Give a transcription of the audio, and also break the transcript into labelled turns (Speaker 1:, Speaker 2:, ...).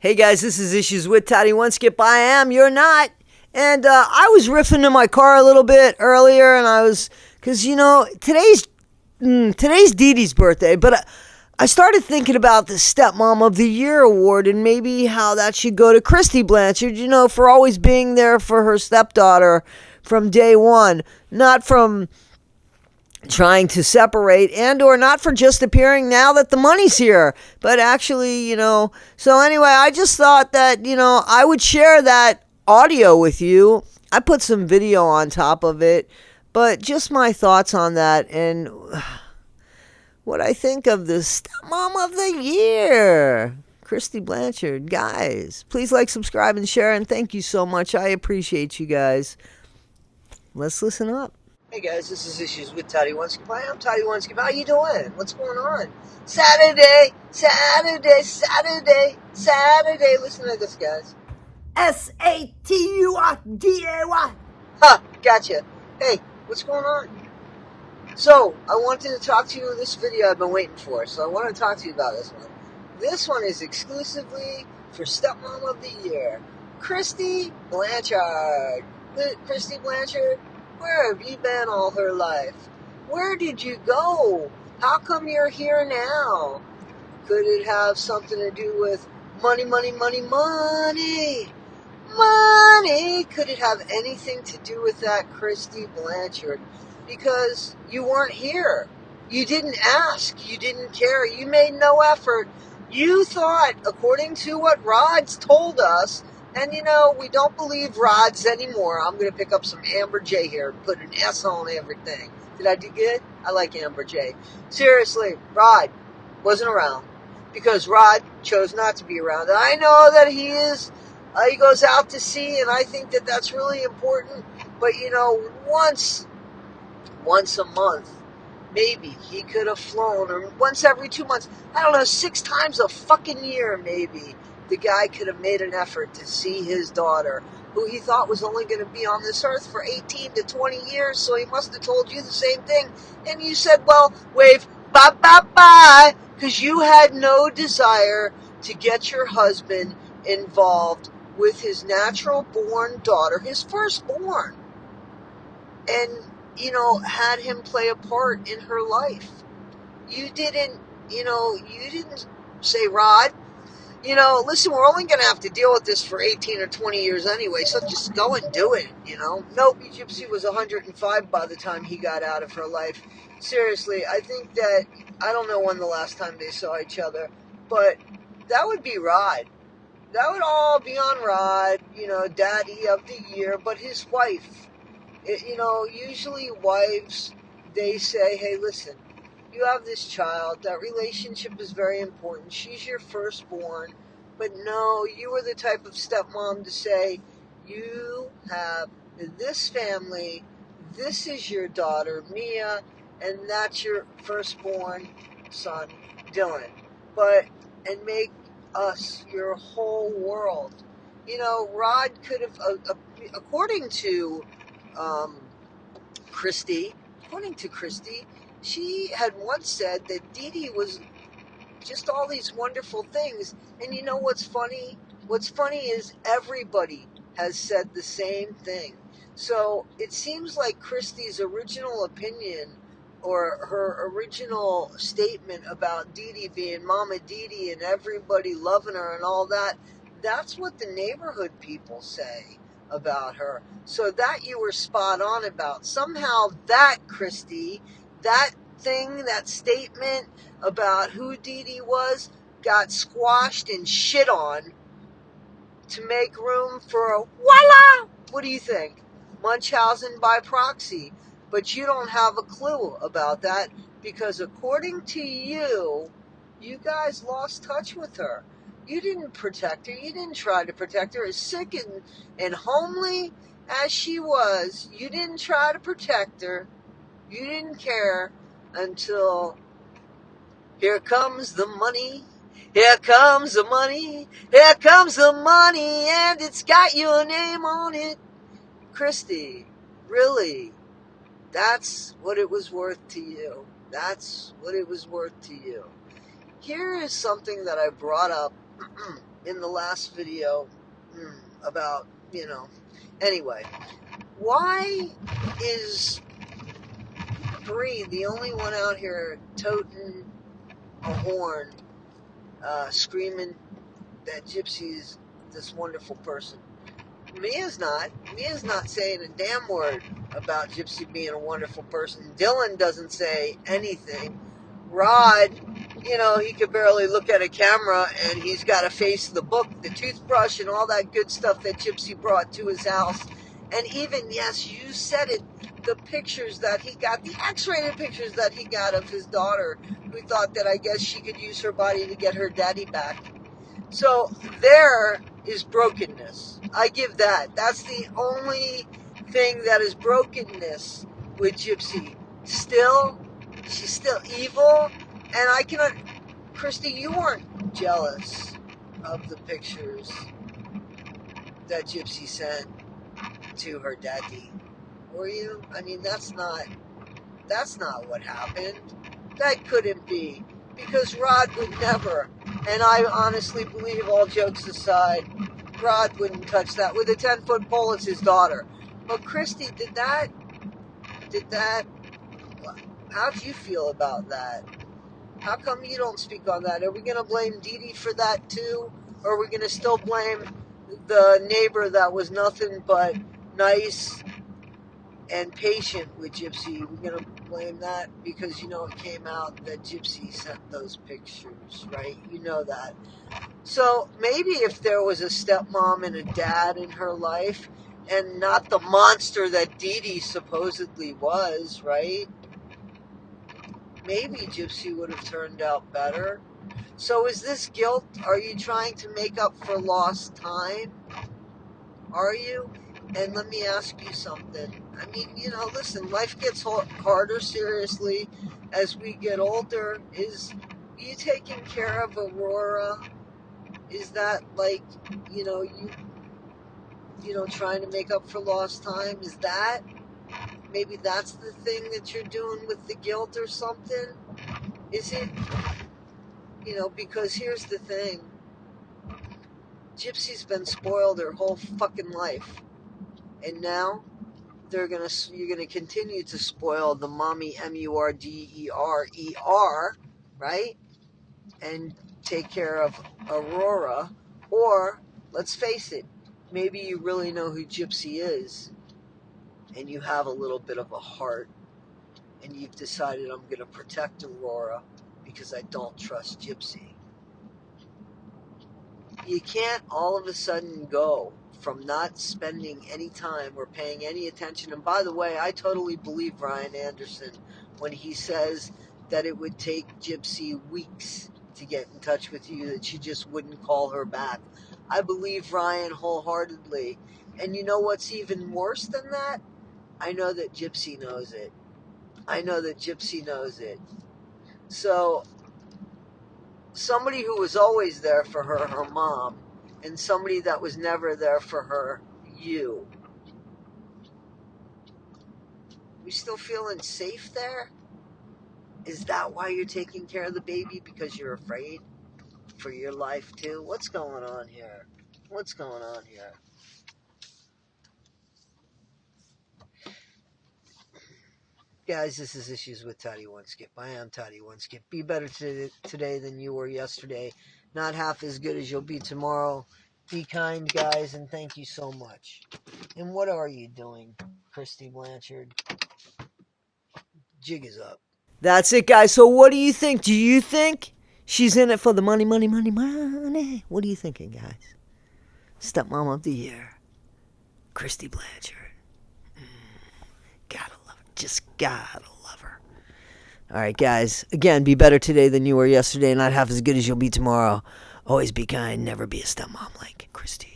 Speaker 1: Hey guys, this is Issues with Toddy One Skip. I am, you're not. And I was riffing in my car a little bit earlier, and because today's Dee Dee's birthday, but I started thinking about the Stepmom of the Year award and maybe how that should go to Kristi Blanchard, for always being there for her stepdaughter from day one, not from trying to separate and or not for just appearing now that the money's here, but actually, so anyway, I just thought that, I would share that audio with you. I put some video on top of it, but just my thoughts on that and what I think of the Stepmom of the Year, Kristi Blanchard. Guys, please like, subscribe, and share, and thank you so much. I appreciate you guys. Let's listen up. Hey guys, this is Issues with Toddy One Skip. Hi, I'm Toddy One Skip. How you doing? What's going on? Saturday. Listen to this, guys. SATURDAY. Ha, gotcha. Hey, what's going on? So, I wanted to talk to you in this video I've been waiting for. So I want to talk to you about this one. This one is exclusively for Stepmom of the Year, Kristi Blanchard. Kristi Blanchard, where have you been all her life? Where did you go? How come you're here now? Could it have something to do with money? Could it have anything to do with that, Kristi Blanchard? Because you weren't here. You didn't ask. You didn't care. You made no effort. You thought, according to what Rod's told us, and we don't believe Rods anymore. I'm going to pick up some Amber J here and put an S on everything. Did I do good? I like Amber J. Seriously, Rod wasn't around because Rod chose not to be around. And I know that he goes out to sea, and I think that that's really important. But, once a month, maybe he could have flown, or once every 2 months. I don't know, 6 times a fucking year, maybe. The guy could have made an effort to see his daughter, who he thought was only going to be on this earth for 18 to 20 years, so he must have told you the same thing. And you said, well, wave, bye, because you had no desire to get your husband involved with his natural-born daughter, his firstborn, and, had him play a part in her life. You didn't say, Rod, listen, we're only going to have to deal with this for 18 or 20 years anyway, so just go and do it, Nope, Gypsy was 105 by the time he got out of her life. Seriously, I think that, I don't know when the last time they saw each other, but that would be Rod. That would all be on Rod, Daddy of the Year, but his wife. Usually wives, they say, hey, listen, you have this child, that relationship is very important, she's your firstborn, but no, you were the type of stepmom to say, you have this family, this is your daughter, Mia, and that's your firstborn son, Dylan, and make us your whole world. Rod could have, according to Kristy, she had once said that Dee Dee was just all these wonderful things. And you know what's funny? What's funny is everybody has said the same thing. So it seems like Kristy's original opinion or her original statement about Dee Dee being Mama Dee Dee and everybody loving her and all that, that's what the neighborhood people say about her. So that you were spot on about. Somehow that, Kristy, that thing, that statement about who Dee Dee was, got squashed and shit on to make room for a voila! What do you think? Munchausen by proxy. But you don't have a clue about that because according to you, you guys lost touch with her. You didn't protect her. You didn't try to protect her. As sick and homely as she was, you didn't try to protect her. You didn't care until here comes the money. Here comes the money. Here comes the money, and it's got your name on it. Kristy, really, that's what it was worth to you. That's what it was worth to you. Here is something that I brought up in the last video about, anyway, why is Bree the only one out here toting a horn, screaming that Gypsy's this wonderful person? Mia's not saying a damn word about Gypsy being a wonderful person. Dylan doesn't say anything. Rod, he could barely look at a camera, and he's got to face the book, the toothbrush, and all that good stuff that Gypsy brought to his house. And even, yes, you said it, the pictures that he got, the X-rated pictures that he got of his daughter, who thought that I guess she could use her body to get her daddy back. So there is brokenness. I give that. That's the only thing that is brokenness with Gypsy. She's still evil. And I cannot... Kristy, you weren't jealous of the pictures that Gypsy sent to her daddy, were you? I mean, that's not what happened. That couldn't be. Because Rod would never, and I honestly believe, all jokes aside, Rod wouldn't touch that. With a 10-foot pole, it's his daughter. But Kristy, did that, how'd you feel about that? How come you don't speak on that? Are we going to blame Dee Dee for that too? Or are we going to still blame the neighbor that was nothing but nice and patient with Gypsy? We're going to blame that because, it came out that Gypsy sent those pictures, right? You know that. So maybe if there was a stepmom and a dad in her life and not the monster that Dee Dee supposedly was, right? Maybe Gypsy would have turned out better. So is this guilt? Are you trying to make up for lost time? Are you? And let me ask you something. I mean, listen, life gets harder, seriously, as we get older. Is you taking care of Aurora? Is that like, trying to make up for lost time? Is that, maybe that's the thing that you're doing with the guilt or something? Is it, because here's the thing. Gypsy's been spoiled her whole fucking life. And now you're gonna continue to spoil the mommy Murderer, right? And take care of Aurora. Or, let's face it, maybe you really know who Gypsy is, and you have a little bit of a heart, and you've decided, I'm gonna protect Aurora because I don't trust Gypsy. You can't all of a sudden go from not spending any time or paying any attention. And by the way, I totally believe Ryan Anderson when he says that it would take Gypsy weeks to get in touch with you, that you just wouldn't call her back. I believe Ryan wholeheartedly. And you know what's even worse than that? I know that Gypsy knows it. So somebody who was always there for her, her mom, and somebody that was never there for her, you. You still feeling safe there? Is that why you're taking care of the baby? Because you're afraid for your life too? What's going on here? Guys, this is Issues with Toddy One Skip. I am Toddy One Skip. Be better today than you were yesterday. Not half as good as you'll be tomorrow. Be kind, guys, and thank you so much. And what are you doing, Kristi Blanchard? Jig is up. That's it, guys. So what do you think? Do you think she's in it for the money? What are you thinking, guys? Stepmom of the year, Kristi Blanchard. Gotta love her. Just gotta love her. All right, guys. Again, be better today than you were yesterday. Not half as good as you'll be tomorrow. Always be kind. Never be a stepmom like Kristy.